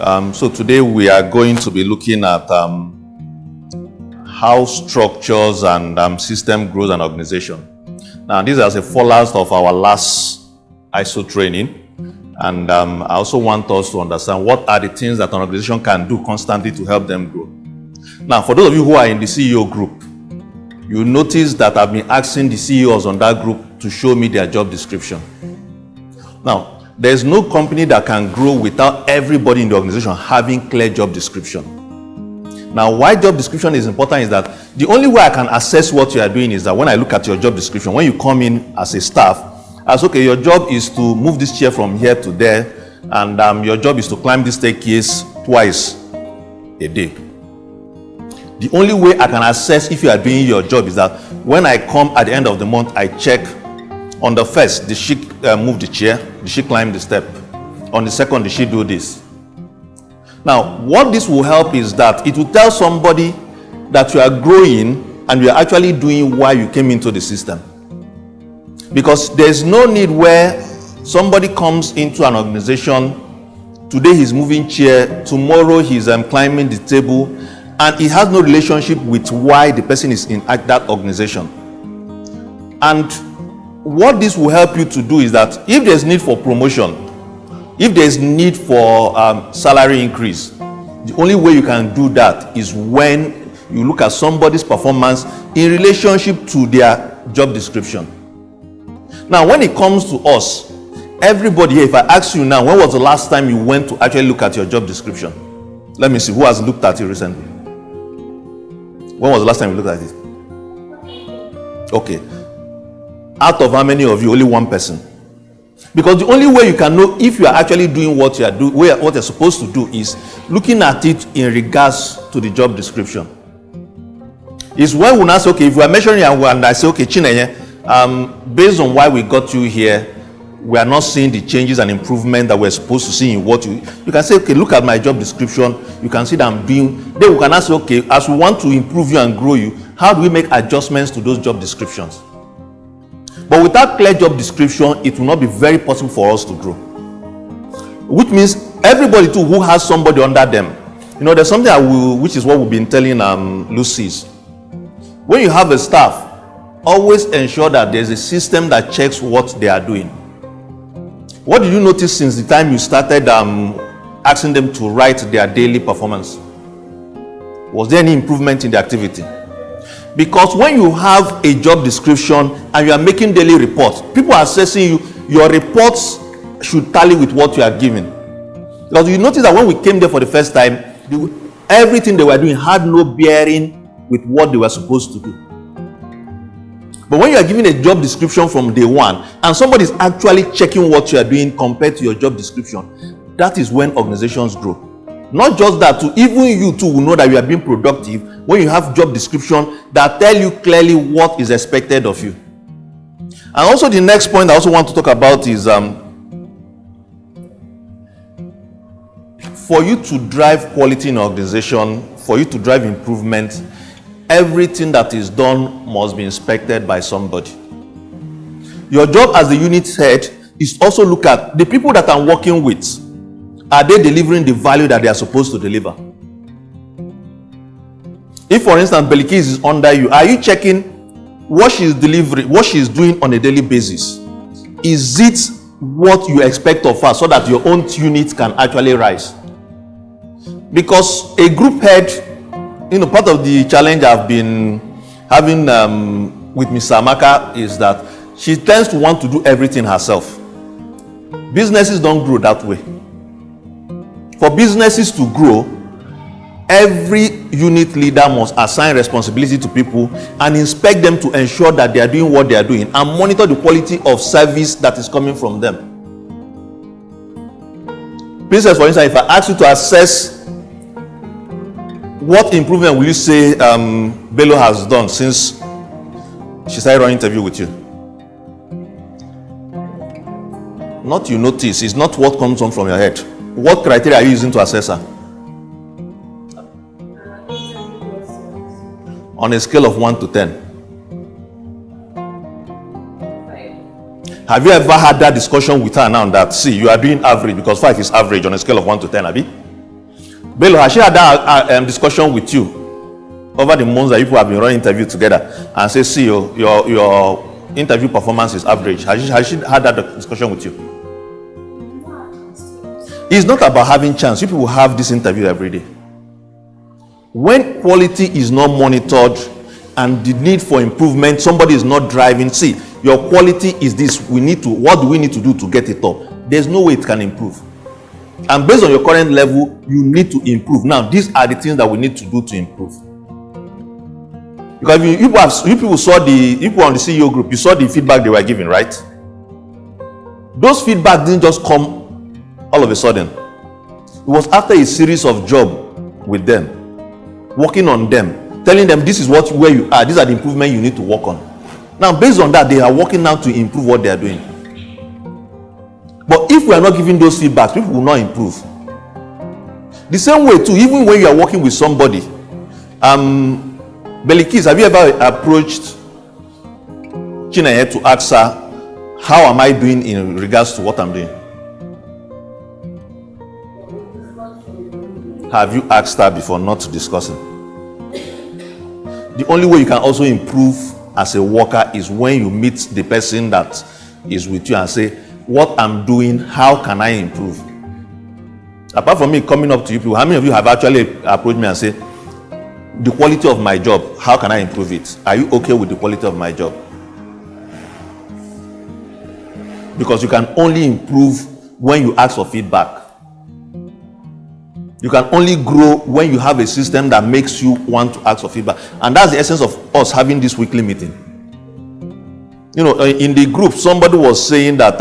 So today we are going to be looking at how structures and system grows an organization. Now, this is a fallout of our last ISO training, and I also want us to understand what are the things that an organization can do constantly to help them grow. Now, for those of you who are in the CEO group, you notice that I've been asking the CEOs on that group to show me their job description. Now, there's no company that can grow without everybody in the organization having clear job description. Now, why job description is important is that the only way I can assess what you are doing is that when I look at your job description, when you come in as a staff, I say, okay, your job is to move this chair from here to there, and your job is to climb this staircase twice a day. The only way I can assess if you are doing your job is that when I come at the end of the month, I check on the first, did she move the chair? Did she climb the step? On the second, did she do this? Now, what this will help is that it will tell somebody that you are growing and you are actually doing why you came into the system. Because there's no need where somebody comes into an organization, today he's moving chair, tomorrow he's climbing the table, and it has no relationship with why the person is in that organization. And what this will help you to do is that if there's need for promotion, if there's need for salary increase, the only way you can do that is when you look at somebody's performance in relationship to their job description. Now, when it comes to us, everybody here, if I ask you now, when was the last time you went to actually look at your job description? Let me see, who has looked at it recently? When was the last time you looked at it? Okay. Out of how many of you? Only one person. Because the only way you can know if you are actually doing what you are doing, what you're supposed to do, is looking at it in regards to the job description. It's when we ask, okay, if we are measuring and I say, okay, Chinenye, based on why we got you here, we are not seeing the changes and improvement that we're supposed to see in what you can say, okay, look at my job description. You can see that I'm doing. Then we can ask, okay, as we want to improve you and grow you, how do we make adjustments to those job descriptions? But without clear job description, it will not be very possible for us to grow. Which means everybody too who has somebody under them. You know, there's something which is what we've been telling Lucy's. When you have a staff, always ensure that there's a system that checks what they are doing. What did you notice since the time you started asking them to write their daily performance? Was there any improvement in the activity? Because when you have a job description and you are making daily reports, people are assessing you, your reports should tally with what you are giving. Because you notice that when we came there for the first time, everything they were doing had no bearing with what they were supposed to do. But when you are giving a job description from day one and somebody is actually checking what you are doing compared to your job description, that is when organizations grow. Not just that, even you too will know that you are being productive when you have job description that tell you clearly what is expected of you. And also the next point I also want to talk about is for you to drive quality in an organization, for you to drive improvement, everything that is done must be inspected by somebody. Your job as the unit head is also look at the people that I'm working with. Are they delivering the value that they are supposed to deliver? If, for instance, Belikis is under you, are you checking what she's delivering, what she's doing on a daily basis? Is it what you expect of her so that your own unit can actually rise? Because a group head, part of the challenge I've been having with Mr. Amaka is that she tends to want to do everything herself. Businesses don't grow that way. For businesses to grow, every unit leader must assign responsibility to people and inspect them to ensure that they are doing what they are doing and monitor the quality of service that is coming from them. Princess, for instance, if I ask you to assess what improvement will you say Bello has done since she started running interview with you? Not you notice, it's not what comes on from your head. What criteria are you using to assess her? On a scale of 1 to 10. Have you ever had that discussion with her now that, see, you are doing average because 5 is average on a scale of 1 to 10, Abi? Bello, has she had that discussion with you over the months that you have been running interview together and say, see, your interview performance is average? Has she had that discussion with you? It's not about having chance. You people have this interview every day. When quality is not monitored and the need for improvement, somebody is not driving. See, your quality is this. What do we need to do to get it up? There's no way it can improve. And based on your current level, you need to improve. Now, these are the things that we need to do to improve. Because you people saw you people on the CEO group, you saw the feedback they were giving, right? Those feedback didn't just come all of a sudden. It was after a series of jobs with them, working on them, telling them this is where you are, these are the improvements you need to work on. Now, based on that, they are working now to improve what they are doing. But if we are not giving those feedbacks, people will not improve. The same way too, even when you are working with somebody, Belikis, have you ever approached Chinenye to ask her, how am I doing in regards to what I'm doing? Have you asked her before not to discuss it? The only way you can also improve as a worker is when you meet the person that is with you and say, what I'm doing, how can I improve? Apart from me coming up to you people, how many of you have actually approached me and said, the quality of my job, how can I improve it? Are you okay with the quality of my job? Because you can only improve when you ask for feedback. You can only grow when you have a system that makes you want to ask for feedback. And that's the essence of us having this weekly meeting. You know, in the group, somebody was saying that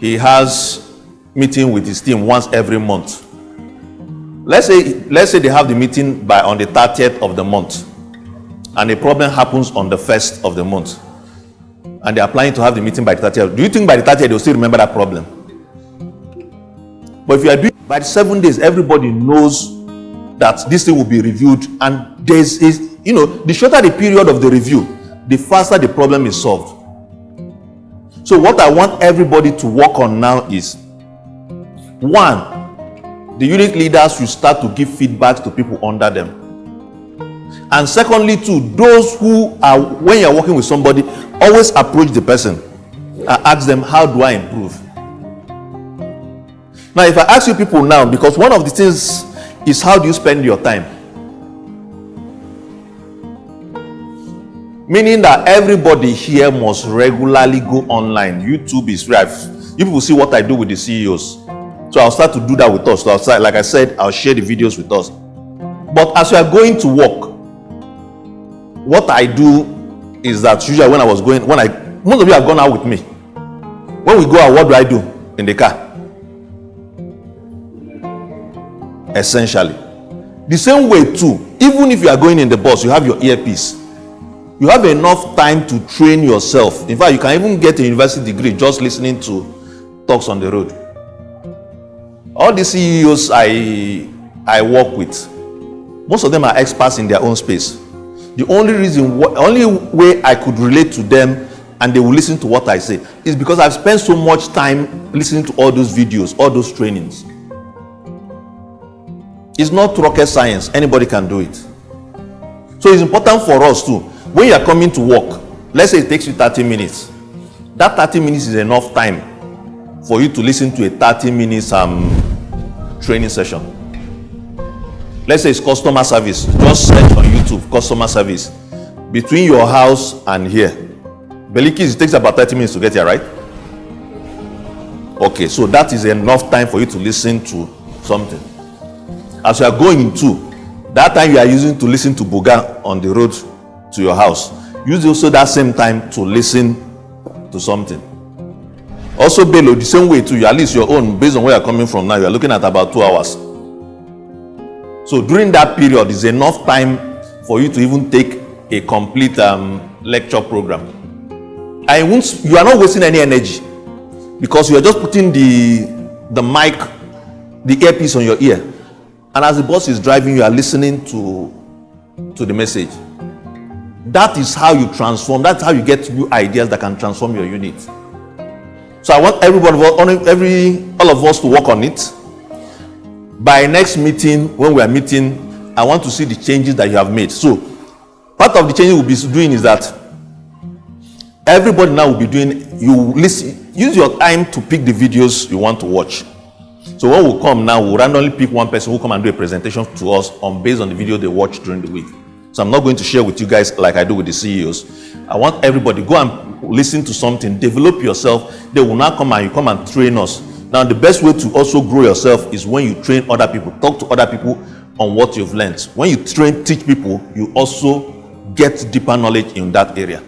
he has meeting with his team once every month. Let's say they have the meeting on the 30th of the month, and a problem happens on the 1st of the month, and they are planning to have the meeting by the 30th. Do you think by the 30th they'll still remember that problem? But if you are doing by the 7 days, everybody knows that this thing will be reviewed, and the shorter the period of the review, the faster the problem is solved. So what I want everybody to work on now is, one, the unit leaders should start to give feedback to people under them. And secondly, too, those who are, when you're working with somebody, always approach the person and ask them, how do I improve? Now, if I ask you people now, because one of the things is, how do you spend your time? Meaning that everybody here must regularly go online. YouTube is free. You people see what I do with the CEOs. So I'll start to do that with us. So like I said, I'll share the videos with us. But as you are going to work, what I do is that usually most of you have gone out with me. When we go out, what do I do in the car? Essentially. The same way too, even if you are going in the bus, you have your earpiece. You have enough time to train yourself. In fact, you can even get a university degree just listening to talks on the road. All the CEOs I work with, most of them are experts in their own space. The only way I could relate to them and they will listen to what I say is because I've spent so much time listening to all those videos, all those trainings. It's not rocket science. Anybody can do it. So it's important for us too. When you are coming to work, let's say it takes you 30 minutes. That 30 minutes is enough time for you to listen to a 30 minutes training session. Let's say it's customer service. Just search on YouTube, customer service. Between your house and here. Belikis, it takes about 30 minutes to get here, right? Okay, so that is enough time for you to listen to something. As you are going to, that time you are using to listen to Buga on the road to your house. Use also that same time to listen to something. Also, Bello, the same way too, at least your own, based on where you're coming from now, you're looking at about 2 hours. So during that period, is enough time for you to even take a complete lecture program. You are not wasting any energy because you are just putting the mic, the earpiece on your ear. And as the boss is driving, you are listening to the message. That is how you transform. That's how you get new ideas that can transform your unit. So I want all of us to work on it. by next meeting, when we are meeting, I want to see the changes that you have made. So part of the changes we'll be doing is that everybody now will be doing, you listen, use your time to pick the videos you want to watch. So when we come now, we'll randomly pick one person who come and do a presentation to us based on the video they watched during the week. So I'm not going to share with you guys like I do with the CEOs. I want everybody, go and listen to something, develop yourself. They will now come and you come and train us. Now the best way to also grow yourself is when you train other people, talk to other people on what you've learned. When you teach people, you also get deeper knowledge in that area.